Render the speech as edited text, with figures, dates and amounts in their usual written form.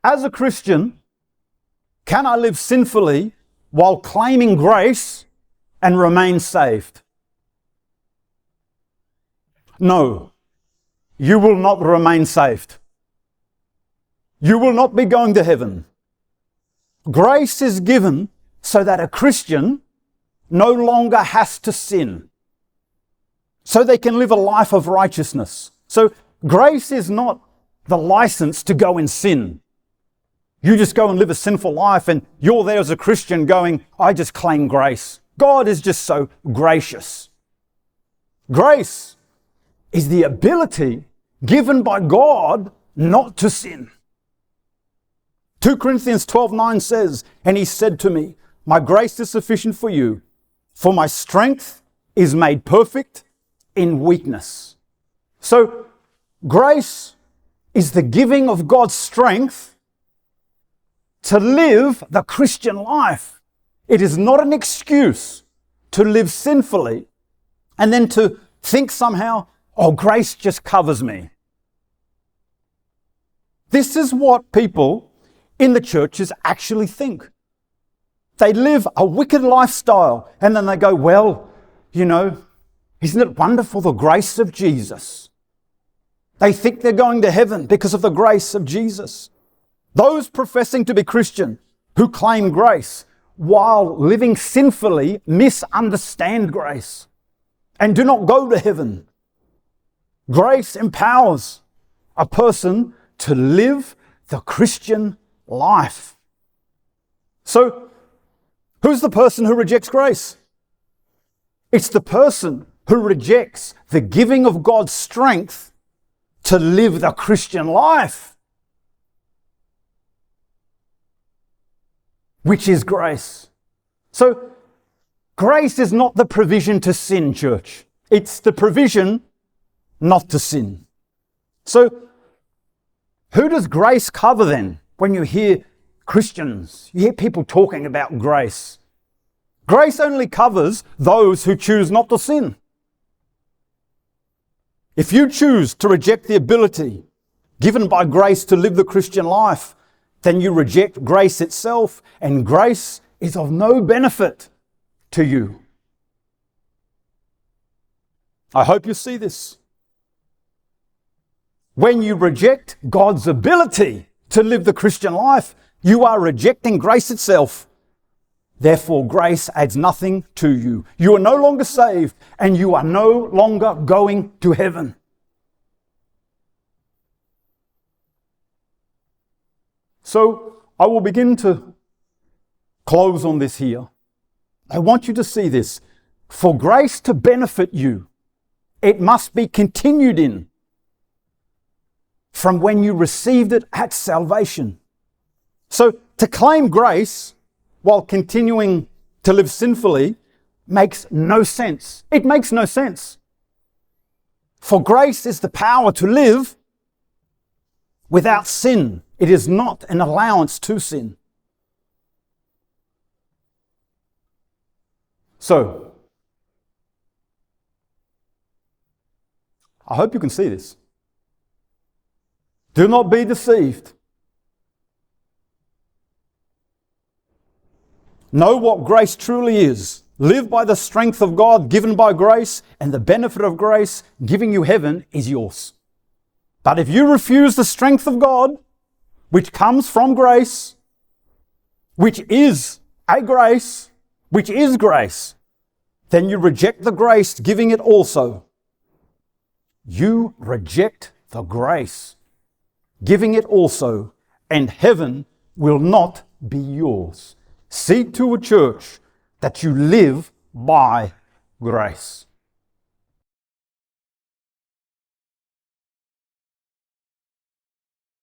As a Christian, can I live sinfully while claiming grace and remain saved? No, you will not remain saved. You will not be going to heaven. Grace is given so that a Christian no longer has to sin, so they can live a life of righteousness. So grace is not the license to go and sin. You just go and live a sinful life and you're there as a Christian going, I just claim grace. God is just so gracious. Grace is the ability given by God not to sin. 2 Corinthians 12:9 says, and he said to me, my grace is sufficient for you, for my strength is made perfect in weakness. So grace is the giving of God's strength to live the Christian life. It is not an excuse to live sinfully and then to think somehow, oh, grace just covers me. This is what people in the churches actually think. They live a wicked lifestyle and then they go, well, you know, isn't it wonderful, the grace of Jesus? They think they're going to heaven because of the grace of Jesus. Those professing to be Christian who claim grace while living sinfully misunderstand grace and do not go to heaven. Grace empowers a person to live the Christian life. So, who's the person who rejects grace? It's the person who rejects the giving of God's strength to live the Christian life, which is grace. So, grace is not the provision to sin, church. It's the provision not to sin. So, who does grace cover then? When you hear Christians, you hear people talking about grace. Grace only covers those who choose not to sin. If you choose to reject the ability given by grace to live the Christian life, then you reject grace itself, and grace is of no benefit to you. I hope you see this. When you reject God's ability to live the Christian life, you are rejecting grace itself. Therefore, grace adds nothing to you. You are no longer saved and you are no longer going to heaven. So, I will begin to close on this here. I want you to see this. For grace to benefit you, it must be continued in from when you received it at salvation. So, to claim grace while continuing to live sinfully makes no sense. It makes no sense. For grace is the power to live without sin. It is not an allowance to sin. So, I hope you can see this. Do not be deceived. Know what grace truly is. Live by the strength of God given by grace, and the benefit of grace giving you heaven is yours. But if you refuse the strength of God, which comes from grace, which is a grace, which is grace, then you reject the grace giving it also. You reject the grace giving it also, and heaven will not be yours. See to a church that you live by grace.